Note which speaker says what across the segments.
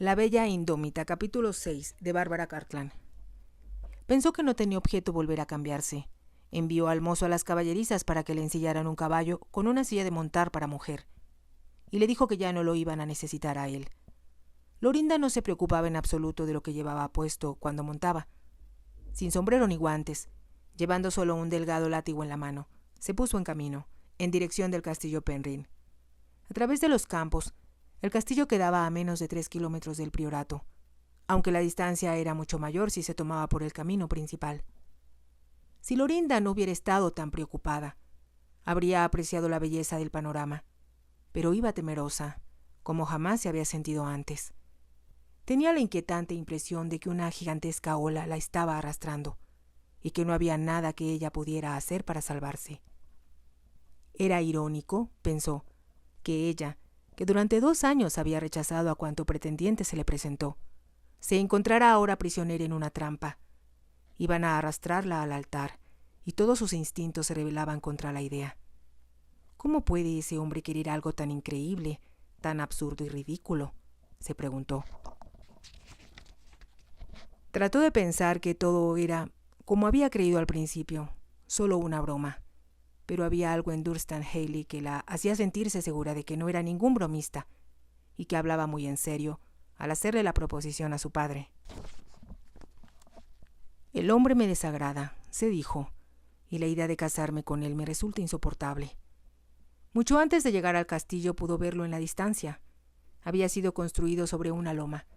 Speaker 1: La Bella Indómita, capítulo 6, de Bárbara Cartland. Pensó que no tenía objeto volver a cambiarse. Envió al mozo a las caballerizas para que le ensillaran un caballo con una silla de montar para mujer, y le dijo que ya no lo iban a necesitar a él. Lorinda no se preocupaba en absoluto de lo que llevaba puesto cuando montaba. Sin sombrero ni guantes, llevando solo un delgado látigo en la mano, se puso en camino, en dirección del castillo Penrhyn. A través de los campos, el castillo quedaba a menos de 3 kilómetros del priorato, aunque la distancia era mucho mayor si se tomaba por el camino principal. Si Lorinda no hubiera estado tan preocupada, habría apreciado la belleza del panorama, pero iba temerosa, como jamás se había sentido antes. Tenía la inquietante impresión de que una gigantesca ola la estaba arrastrando, y que no había nada que ella pudiera hacer para salvarse. Era irónico, pensó, que ella, que durante 2 años había rechazado a cuanto pretendiente se le presentó, se encontrara ahora prisionera en una trampa. Iban a arrastrarla al altar, y todos sus instintos se rebelaban contra la idea. ¿Cómo puede ese hombre querer algo tan increíble, tan absurdo y ridículo?, se preguntó. Trató de pensar que todo era, como había creído al principio, solo una broma, pero había algo en Dunstan Haley que la hacía sentirse segura de que no era ningún bromista, y que hablaba muy en serio al hacerle la proposición a su padre. El hombre me desagrada, se dijo, y la idea de casarme con él me resulta insoportable. Mucho antes de llegar al castillo pudo verlo en la distancia. Había sido construido sobre una loma,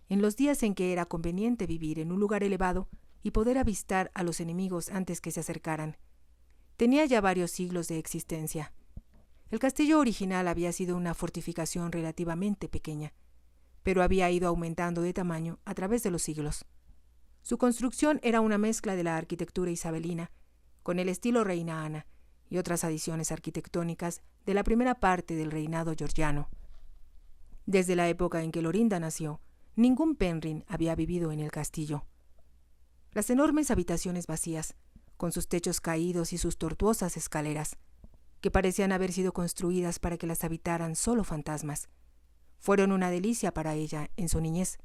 Speaker 1: en los días en que era conveniente vivir en un lugar elevado y poder avistar a los enemigos antes que se acercaran. Tenía ya varios siglos de existencia. El castillo original había sido una fortificación relativamente pequeña, pero había ido aumentando de tamaño a través de los siglos. Su construcción era una mezcla de la arquitectura isabelina, con el estilo Reina Ana, y otras adiciones arquitectónicas de la primera parte del reinado georgiano. Desde la época en que Lorinda nació, ningún Penrhyn había vivido en el castillo. Las enormes habitaciones vacías, con sus techos caídos y sus tortuosas escaleras, que parecían haber sido construidas para que las habitaran solo fantasmas, fueron una delicia para ella en su niñez.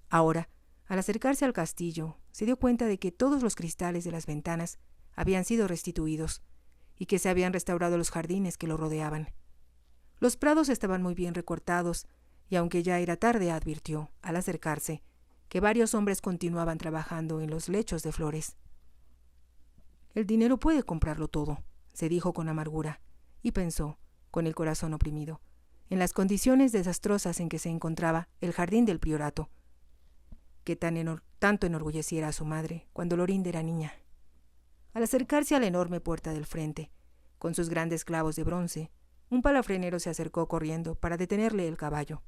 Speaker 1: Ahora, al acercarse al castillo, se dio cuenta de que todos los cristales de las ventanas habían sido restituidos y que se habían restaurado los jardines que lo rodeaban. Los prados estaban muy bien recortados, y aunque ya era tarde, advirtió, al acercarse, que varios hombres continuaban trabajando en los lechos de flores. El dinero puede comprarlo todo, se dijo con amargura, y pensó, con el corazón oprimido, en las condiciones desastrosas en que se encontraba el jardín del priorato, que tanto enorgulleciera a su madre cuando Lorinda era niña. Al acercarse a la enorme puerta del frente, con sus grandes clavos de bronce, un palafrenero se acercó corriendo para detenerle el caballo,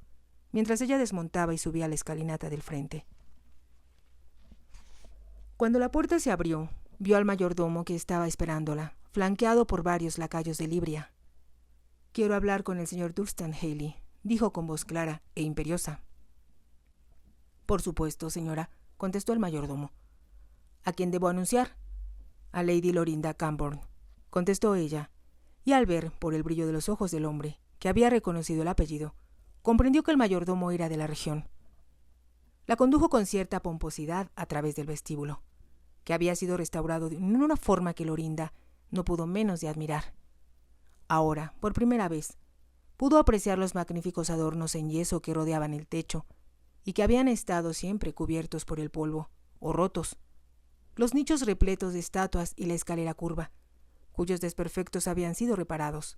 Speaker 1: mientras ella desmontaba y subía la escalinata del frente. Cuando la puerta se abrió, vio al mayordomo que estaba esperándola, flanqueado por varios lacayos de librea. «Quiero hablar con el señor Dunstan Haley», dijo con voz clara e imperiosa. «Por supuesto, señora», contestó el mayordomo. «¿A quién debo anunciar?» «A Lady Lorinda Cambourne», contestó ella, y al ver, por el brillo de los ojos del hombre, que había reconocido el apellido, comprendió que el mayordomo era de la región. La condujo con cierta pomposidad a través del vestíbulo, que había sido restaurado en una forma que Lorinda no pudo menos de admirar. Ahora, por primera vez, pudo apreciar los magníficos adornos en yeso que rodeaban el techo y que habían estado siempre cubiertos por el polvo o rotos, los nichos repletos de estatuas y la escalera curva, cuyos desperfectos habían sido reparados.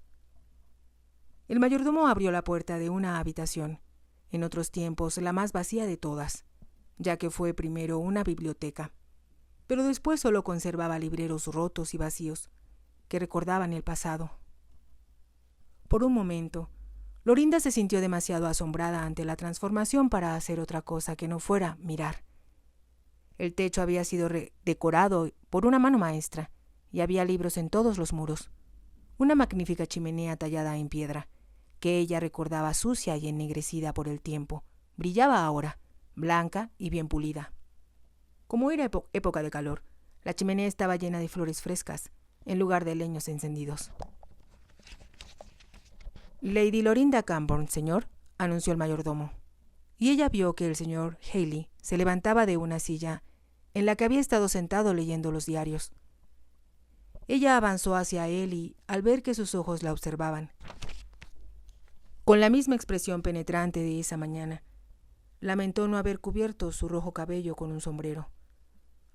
Speaker 1: El mayordomo abrió la puerta de una habitación, en otros tiempos la más vacía de todas, ya que fue primero una biblioteca, pero después solo conservaba libreros rotos y vacíos, que recordaban el pasado. Por un momento, Lorinda se sintió demasiado asombrada ante la transformación para hacer otra cosa que no fuera mirar. El techo había sido decorado por una mano maestra, y había libros en todos los muros. Una magnífica chimenea tallada en piedra, que ella recordaba sucia y ennegrecida por el tiempo, brillaba ahora, blanca y bien pulida. Como era época de calor, la chimenea estaba llena de flores frescas, en lugar de leños encendidos. «Lady Lorinda Cambourne, señor», anunció el mayordomo. y ella vio que el señor Haley se levantaba de una silla en la que había estado sentado leyendo los diarios. Ella avanzó hacia él y, al ver que sus ojos la observaban, con la misma expresión penetrante de esa mañana, lamentó no haber cubierto su rojo cabello con un sombrero.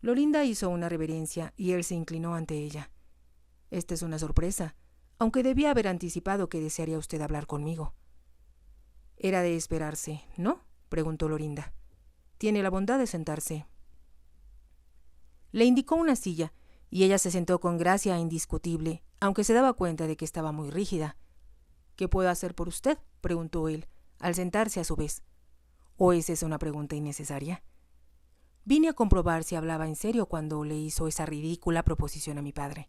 Speaker 1: Lorinda hizo una reverencia y él se inclinó ante ella. «Esta es una sorpresa, aunque debía haber anticipado que desearía usted hablar conmigo». «Era de esperarse, ¿no?», preguntó Lorinda. «Tiene la bondad de sentarse». Le indicó una silla y ella se sentó con gracia indiscutible, aunque se daba cuenta de que estaba muy rígida. «¿Qué puedo hacer por usted?», preguntó él, al sentarse a su vez. ¿O es esa una pregunta innecesaria? Vine a comprobar si hablaba en serio cuando le hizo esa ridícula proposición a mi padre.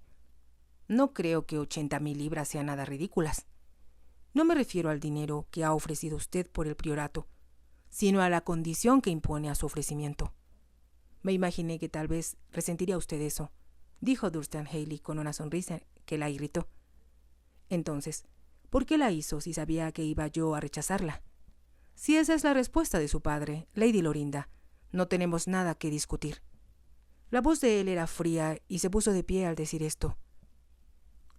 Speaker 1: No creo que 80,000 libras sean nada ridículas. No me refiero al dinero que ha ofrecido usted por el priorato, sino a la condición que impone a su ofrecimiento. Me imaginé que tal vez resentiría usted eso, dijo Dunstan Haley con una sonrisa que la irritó. Entonces, ¿por qué la hizo si sabía que iba yo a rechazarla? Si esa es la respuesta de su padre, Lady Lorinda, no tenemos nada que discutir. La voz de él era fría y se puso de pie al decir esto.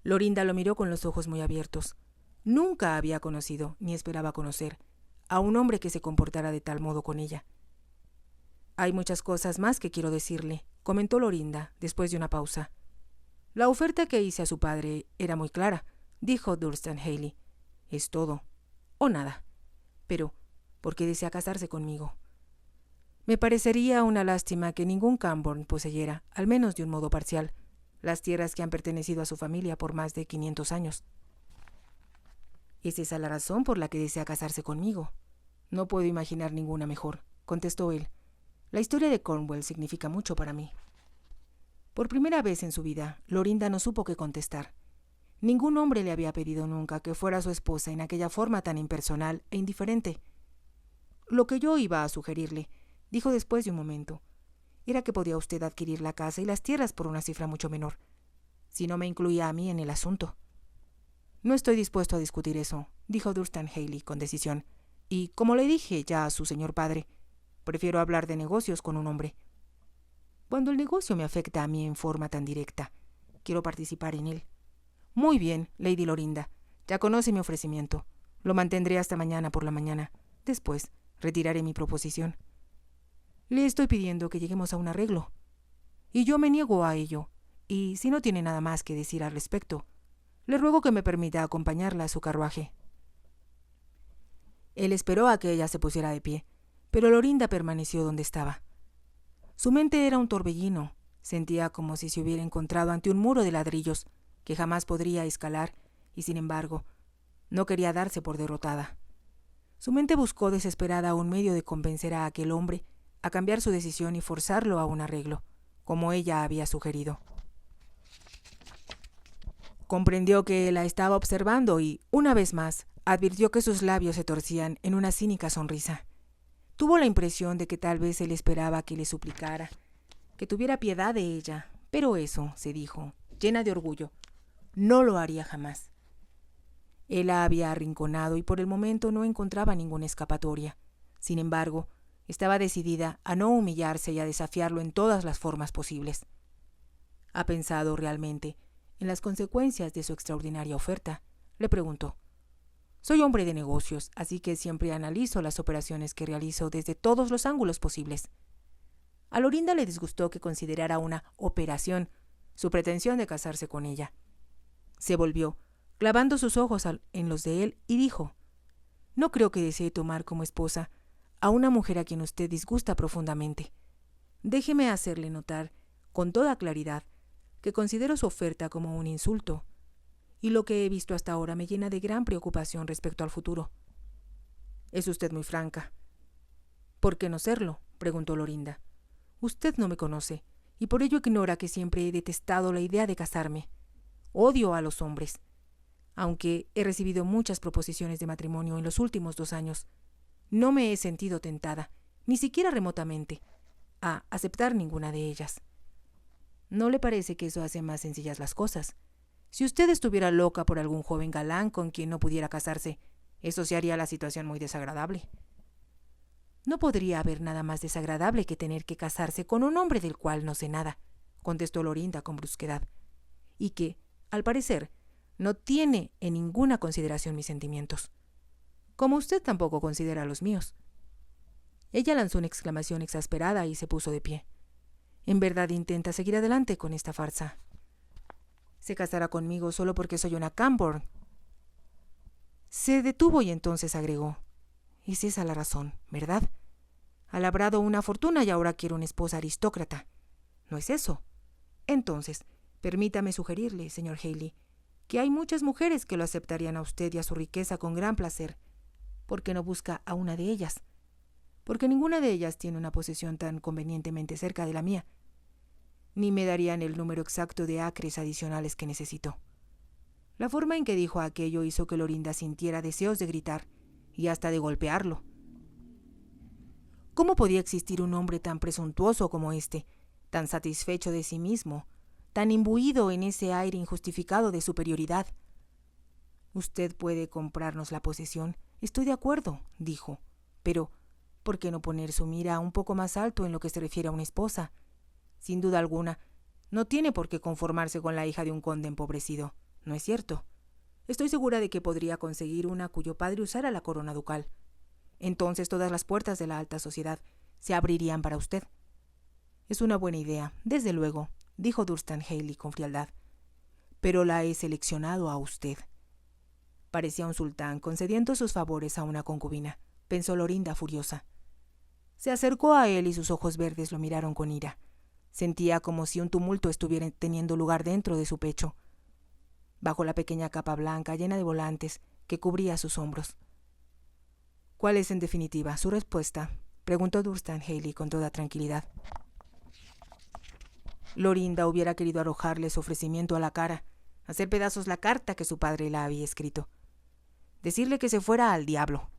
Speaker 1: Lorinda lo miró con los ojos muy abiertos. Nunca había conocido, ni esperaba conocer, a un hombre que se comportara de tal modo con ella. «Hay muchas cosas más que quiero decirle», comentó Lorinda, después de una pausa. «La oferta que hice a su padre era muy clara», dijo Dunstan Haley. «Es todo, o nada. Pero, ¿por qué desea casarse conmigo? Me parecería una lástima que ningún Cambourne poseyera, al menos de un modo parcial, las tierras que han pertenecido a su familia por más de 500 años. ¿Es esa la razón por la que desea casarse conmigo? No puedo imaginar ninguna mejor», contestó él. «La historia de Cornwall significa mucho para mí». Por primera vez en su vida, Lorinda no supo qué contestar. Ningún hombre le había pedido nunca que fuera su esposa en aquella forma tan impersonal e indiferente. «Lo que yo iba a sugerirle», dijo después de un momento, «era que podía usted adquirir la casa y las tierras por una cifra mucho menor, si no me incluía a mí en el asunto». «No estoy dispuesto a discutir eso», dijo Dunstan Haley con decisión, «y, como le dije ya a su señor padre, prefiero hablar de negocios con un hombre. Cuando el negocio me afecta a mí en forma tan directa, quiero participar en él». «Muy bien, Lady Lorinda, ya conoce mi ofrecimiento. Lo mantendré hasta mañana por la mañana. Después retiraré mi proposición. Le estoy pidiendo que lleguemos a un arreglo. Y yo me niego a ello, y si no tiene nada más que decir al respecto, le ruego que me permita acompañarla a su carruaje». Él esperó a que ella se pusiera de pie, pero Lorinda permaneció donde estaba. Su mente era un torbellino. Sentía como si se hubiera encontrado ante un muro de ladrillos que jamás podría escalar, y sin embargo, no quería darse por derrotada. Su mente buscó desesperada un medio de convencer a aquel hombre a cambiar su decisión y forzarlo a un arreglo, como ella había sugerido. Comprendió que la estaba observando y, una vez más, advirtió que sus labios se torcían en una cínica sonrisa. Tuvo la impresión de que tal vez él esperaba que le suplicara, que tuviera piedad de ella, pero eso, se dijo, llena de orgullo, no lo haría jamás. Él la había arrinconado y por el momento no encontraba ninguna escapatoria. Sin embargo, estaba decidida a no humillarse y a desafiarlo en todas las formas posibles. ¿Ha pensado realmente en las consecuencias de su extraordinaria oferta?, le preguntó. Soy hombre de negocios, así que siempre analizo las operaciones que realizo desde todos los ángulos posibles. A Lorinda le disgustó que considerara una operación su pretensión de casarse con ella. Se volvió, clavando sus ojos en los de él, y dijo: «No creo que desee tomar como esposa a una mujer a quien usted disgusta profundamente. Déjeme hacerle notar, con toda claridad, que considero su oferta como un insulto, y lo que he visto hasta ahora me llena de gran preocupación respecto al futuro». «Es usted muy franca». «¿Por qué no serlo?», preguntó Lorinda. «Usted no me conoce, y por ello ignora que siempre he detestado la idea de casarme. Odio a los hombres. Aunque he recibido muchas proposiciones de matrimonio en los últimos 2 años, no me he sentido tentada, ni siquiera remotamente, a aceptar ninguna de ellas. ¿No le parece que eso hace más sencillas las cosas? Si usted estuviera loca por algún joven galán con quien no pudiera casarse, eso se haría la situación muy desagradable». No podría haber nada más desagradable que tener que casarse con un hombre del cual no sé nada, contestó Lorinda con brusquedad, y que, al parecer, no tiene en ninguna consideración mis sentimientos, como usted tampoco considera los míos. Ella lanzó una exclamación exasperada y se puso de pie. En verdad intenta seguir adelante con esta farsa. Se casará conmigo solo porque soy una Cambourne. Se detuvo y entonces agregó: es esa la razón, ¿verdad? Ha labrado una fortuna y ahora quiere una esposa aristócrata. ¿No es eso? Entonces, permítame sugerirle, señor Haley, que hay muchas mujeres que lo aceptarían a usted y a su riqueza con gran placer. ¿Por qué no busca a una de ellas? Porque ninguna de ellas tiene una posesión tan convenientemente cerca de la mía, ni me darían el número exacto de acres adicionales que necesito. La forma en que dijo aquello hizo que Lorinda sintiera deseos de gritar y hasta de golpearlo. ¿Cómo podía existir un hombre tan presuntuoso como este, tan satisfecho de sí mismo, tan imbuido en ese aire injustificado de superioridad? Usted puede comprarnos la posesión, estoy de acuerdo, dijo, pero ¿por qué no poner su mira un poco más alto en lo que se refiere a una esposa? Sin duda alguna, no tiene por qué conformarse con la hija de un conde empobrecido, ¿no es cierto? Estoy segura de que podría conseguir una cuyo padre usara la corona ducal. Entonces todas las puertas de la alta sociedad se abrirían para usted. Es una buena idea, desde luego, dijo Dunstan Haley con frialdad. Pero la he seleccionado a usted. Parecía un sultán concediendo sus favores a una concubina, pensó Lorinda furiosa. Se acercó a él y sus ojos verdes lo miraron con ira. Sentía como si un tumulto estuviera teniendo lugar dentro de su pecho, bajo la pequeña capa blanca llena de volantes que cubría sus hombros. ¿Cuál es, en definitiva, su respuesta?, preguntó Dunstan Haley con toda tranquilidad. Lorinda hubiera querido arrojarle su ofrecimiento a la cara, hacer pedazos la carta que su padre la había escrito, decirle que se fuera al diablo.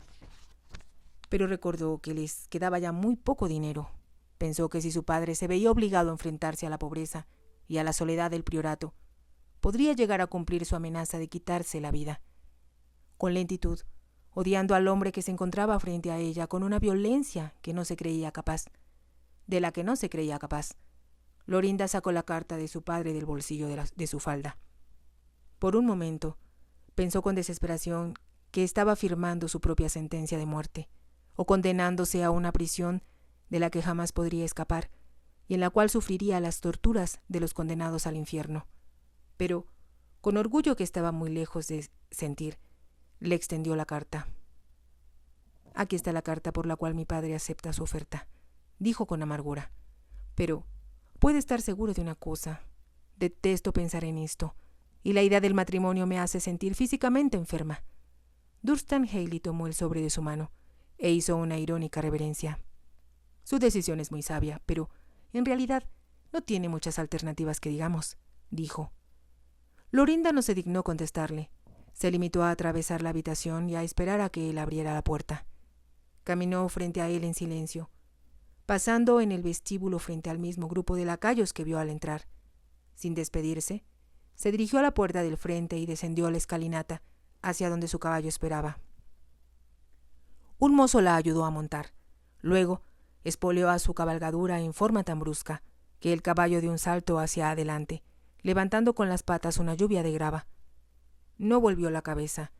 Speaker 1: Pero recordó que les quedaba ya muy poco dinero. Pensó que si su padre se veía obligado a enfrentarse a la pobreza y a la soledad del priorato, podría llegar a cumplir su amenaza de quitarse la vida. Con lentitud, odiando al hombre que se encontraba frente a ella con una violencia de la que no se creía capaz, Lorinda sacó la carta de su padre del bolsillo de su falda. Por un momento, pensó con desesperación que estaba firmando su propia sentencia de muerte, o condenándose a una prisión de la que jamás podría escapar, y en la cual sufriría las torturas de los condenados al infierno. Pero, con orgullo que estaba muy lejos de sentir, le extendió la carta. Aquí está la carta por la cual mi padre acepta su oferta, dijo con amargura. Pero puede estar seguro de una cosa: detesto pensar en esto, y la idea del matrimonio me hace sentir físicamente enferma. Dunstan Haley tomó el sobre de su mano e hizo una irónica reverencia. Su decisión es muy sabia, pero, en realidad, no tiene muchas alternativas que digamos, dijo. Lorinda no se dignó contestarle. Se limitó a atravesar la habitación y a esperar a que él abriera la puerta. Caminó frente a él en silencio, pasando en el vestíbulo frente al mismo grupo de lacayos que vio al entrar. Sin despedirse, se dirigió a la puerta del frente y descendió la escalinata hacia donde su caballo esperaba. Un mozo la ayudó a montar. Luego, espoleó a su cabalgadura en forma tan brusca que el caballo dio un salto hacia adelante, levantando con las patas una lluvia de grava. No volvió la cabeza,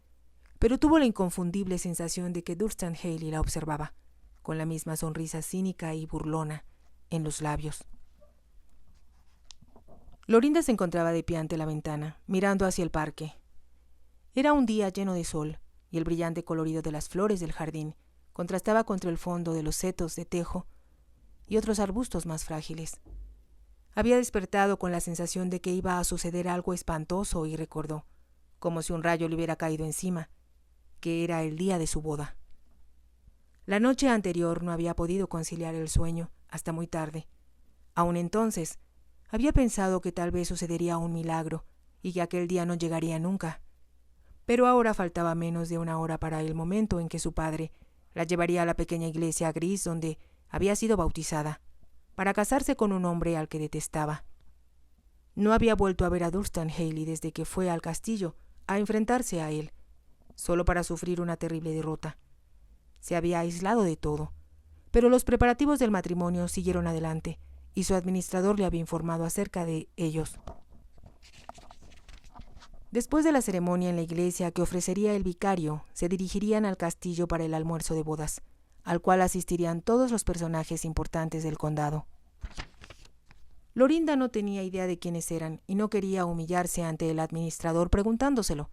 Speaker 1: pero tuvo la inconfundible sensación de que Dunstan Haley la observaba, con la misma sonrisa cínica y burlona en los labios. Lorinda se encontraba de pie ante la ventana, mirando hacia el parque. Era un día lleno de sol, y el brillante colorido de las flores del jardín contrastaba contra el fondo de los setos de tejo y otros arbustos más frágiles. Había despertado con la sensación de que iba a suceder algo espantoso y recordó, como si un rayo le hubiera caído encima, que era el día de su boda. La noche anterior no había podido conciliar el sueño hasta muy tarde. Aún entonces, había pensado que tal vez sucedería un milagro y que aquel día no llegaría nunca. Pero ahora faltaba menos de una hora para el momento en que su padre la llevaría a la pequeña iglesia gris donde había sido bautizada, para casarse con un hombre al que detestaba. No había vuelto a ver a Dunstan Haley desde que fue al castillo a enfrentarse a él, solo para sufrir una terrible derrota. Se había aislado de todo, pero los preparativos del matrimonio siguieron adelante, y su administrador le había informado acerca de ellos. Después de la ceremonia en la iglesia que ofrecería el vicario, se dirigirían al castillo para el almuerzo de bodas, al cual asistirían todos los personajes importantes del condado. Lorinda no tenía idea de quiénes eran y no quería humillarse ante el administrador preguntándoselo,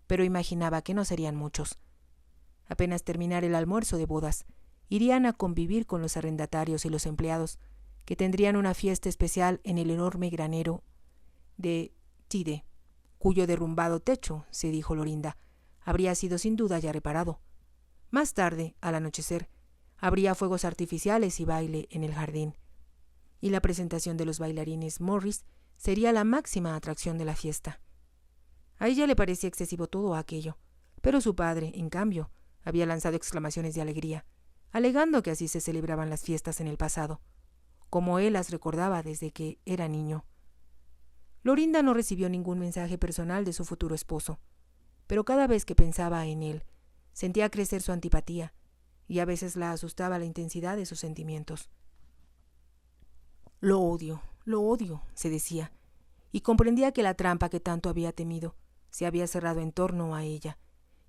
Speaker 1: pero imaginaba que no serían muchos. Apenas terminar el almuerzo de bodas, irían a convivir con los arrendatarios y los empleados, que tendrían una fiesta especial en el enorme granero de Tide, cuyo derrumbado techo, se dijo Lorinda, habría sido sin duda ya reparado. Más tarde, al anochecer, habría fuegos artificiales y baile en el jardín, y la presentación de los bailarines Morris sería la máxima atracción de la fiesta. A ella le parecía excesivo todo aquello, pero su padre, en cambio, había lanzado exclamaciones de alegría, alegando que así se celebraban las fiestas en el pasado, como él las recordaba desde que era niño. Lorinda no recibió ningún mensaje personal de su futuro esposo, pero cada vez que pensaba en él, sentía crecer su antipatía, y a veces la asustaba la intensidad de sus sentimientos. Lo odio, se decía, y comprendía que la trampa que tanto había temido se había cerrado en torno a ella,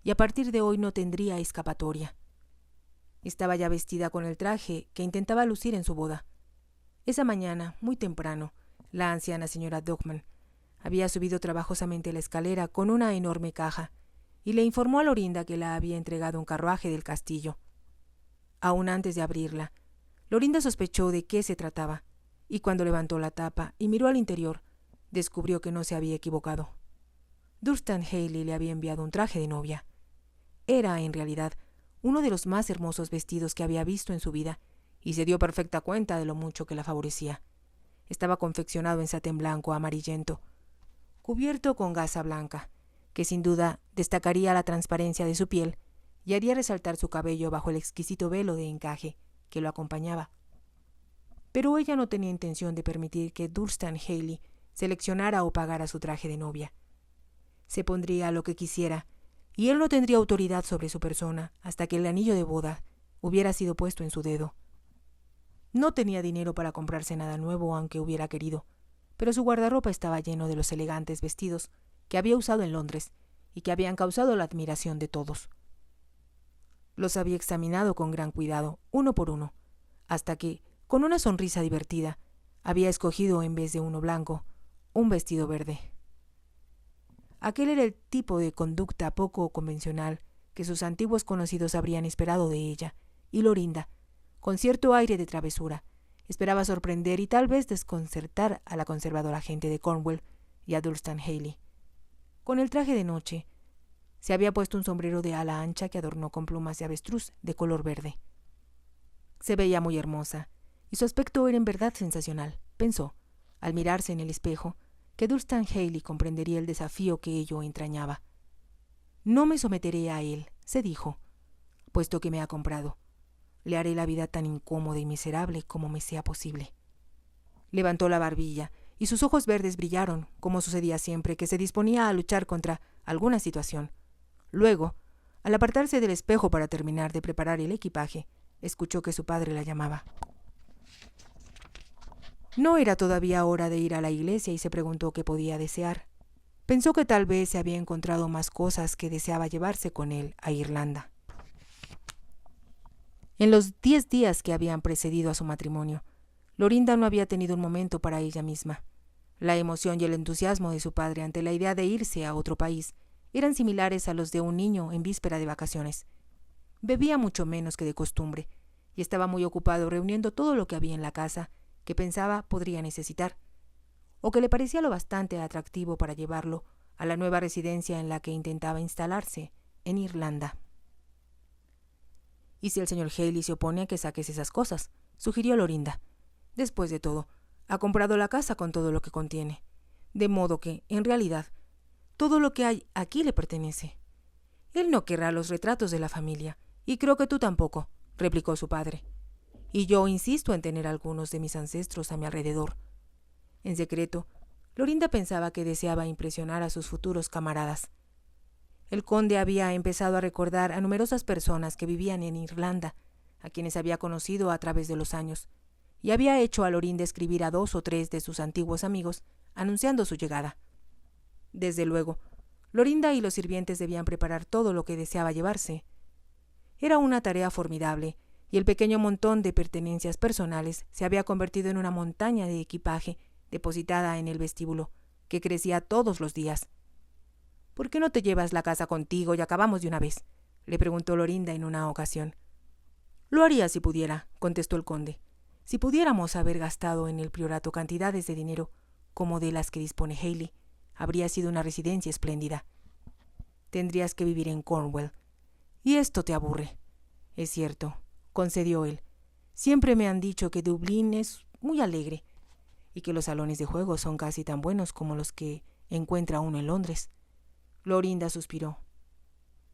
Speaker 1: y a partir de hoy no tendría escapatoria. Estaba ya vestida con el traje que intentaba lucir en su boda. Esa mañana, muy temprano, la anciana señora Dogman había subido trabajosamente la escalera con una enorme caja y le informó a Lorinda que la había entregado un carruaje del castillo. Aún antes de abrirla, Lorinda sospechó de qué se trataba, y cuando levantó la tapa y miró al interior, descubrió que no se había equivocado. Dunstan Haley le había enviado un traje de novia. Era, en realidad, uno de los más hermosos vestidos que había visto en su vida, y se dio perfecta cuenta de lo mucho que la favorecía. Estaba confeccionado en satén blanco amarillento, cubierto con gasa blanca, que sin duda destacaría la transparencia de su piel y haría resaltar su cabello bajo el exquisito velo de encaje que lo acompañaba. Pero ella no tenía intención de permitir que Dunstan Haley seleccionara o pagara su traje de novia. Se pondría lo que quisiera, y él no tendría autoridad sobre su persona hasta que el anillo de boda hubiera sido puesto en su dedo. No tenía dinero para comprarse nada nuevo aunque hubiera querido, pero su guardarropa estaba lleno de los elegantes vestidos que había usado en Londres y que habían causado la admiración de todos. Los había examinado con gran cuidado, uno por uno, hasta que, con una sonrisa divertida, había escogido en vez de uno blanco, un vestido verde. Aquel era el tipo de conducta poco convencional que sus antiguos conocidos habrían esperado de ella, y Lorinda, con cierto aire de travesura, esperaba sorprender y tal vez desconcertar a la conservadora gente de Cornwall y a Dunstan Haley. Con el traje de noche, se había puesto un sombrero de ala ancha que adornó con plumas de avestruz de color verde. Se veía muy hermosa, y su aspecto era en verdad sensacional. Pensó, al mirarse en el espejo, que Dunstan Haley comprendería el desafío que ello entrañaba. «No me someteré a él», se dijo, «puesto que me ha comprado. Le haré la vida tan incómoda y miserable como me sea posible». Levantó la barbilla, y sus ojos verdes brillaron, como sucedía siempre que se disponía a luchar contra alguna situación. Luego, al apartarse del espejo para terminar de preparar el equipaje, escuchó que su padre la llamaba. No era todavía hora de ir a la iglesia y se preguntó qué podía desear. Pensó que tal vez se había encontrado más cosas que deseaba llevarse con él a Irlanda. En los 10 días que habían precedido a su matrimonio, Lorinda no había tenido un momento para ella misma. La emoción y el entusiasmo de su padre ante la idea de irse a otro país eran similares a los de un niño en víspera de vacaciones. Bebía mucho menos que de costumbre y estaba muy ocupado reuniendo todo lo que había en la casa que pensaba podría necesitar, o que le parecía lo bastante atractivo para llevarlo a la nueva residencia en la que intentaba instalarse, en Irlanda. «¿Y si el señor Haley se opone a que saques esas cosas?», sugirió Lorinda. «Después de todo, ha comprado la casa con todo lo que contiene, de modo que, en realidad, todo lo que hay aquí le pertenece. Él no querrá los retratos de la familia, y creo que tú tampoco», replicó su padre. «Y yo insisto en tener algunos de mis ancestros a mi alrededor». En secreto, Lorinda pensaba que deseaba impresionar a sus futuros camaradas. El conde había empezado a recordar a numerosas personas que vivían en Irlanda, a quienes había conocido a través de los años, y había hecho a Lorinda escribir a 2 o 3 de sus antiguos amigos, anunciando su llegada. Desde luego, Lorinda y los sirvientes debían preparar todo lo que deseaba llevarse. Era una tarea formidable, y el pequeño montón de pertenencias personales se había convertido en una montaña de equipaje depositada en el vestíbulo, que crecía todos los días. «¿Por qué no te llevas la casa contigo y acabamos de una vez?», le preguntó Lorinda en una ocasión. «Lo haría si pudiera», contestó el conde. «Si pudiéramos haber gastado en el priorato cantidades de dinero, como de las que dispone Haley, habría sido una residencia espléndida. Tendrías que vivir en Cornwall. Y esto te aburre». «Es cierto», concedió él. «Siempre me han dicho que Dublín es muy alegre y que los salones de juego son casi tan buenos como los que encuentra uno en Londres». Lorinda suspiró.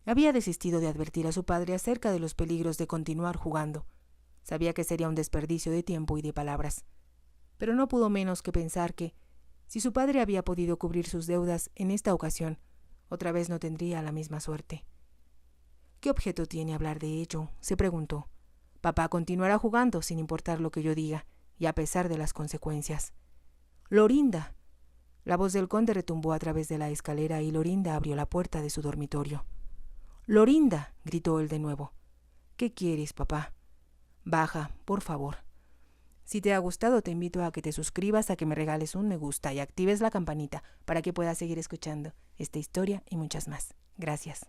Speaker 1: Había desistido de advertir a su padre acerca de los peligros de continuar jugando. Sabía que sería un desperdicio de tiempo y de palabras. Pero no pudo menos que pensar que, si su padre había podido cubrir sus deudas en esta ocasión, otra vez no tendría la misma suerte. «¿Qué objeto tiene hablar de ello?», se preguntó. «Papá continuará jugando sin importar lo que yo diga, y a pesar de las consecuencias». «Lorinda». La voz del conde retumbó a través de la escalera y Lorinda abrió la puerta de su dormitorio. «Lorinda», gritó él de nuevo. «¿Qué quieres, papá?» «Baja, por favor. Si te ha gustado, te invito a que te suscribas, a que me regales un me gusta y actives la campanita para que puedas seguir escuchando esta historia y muchas más. Gracias».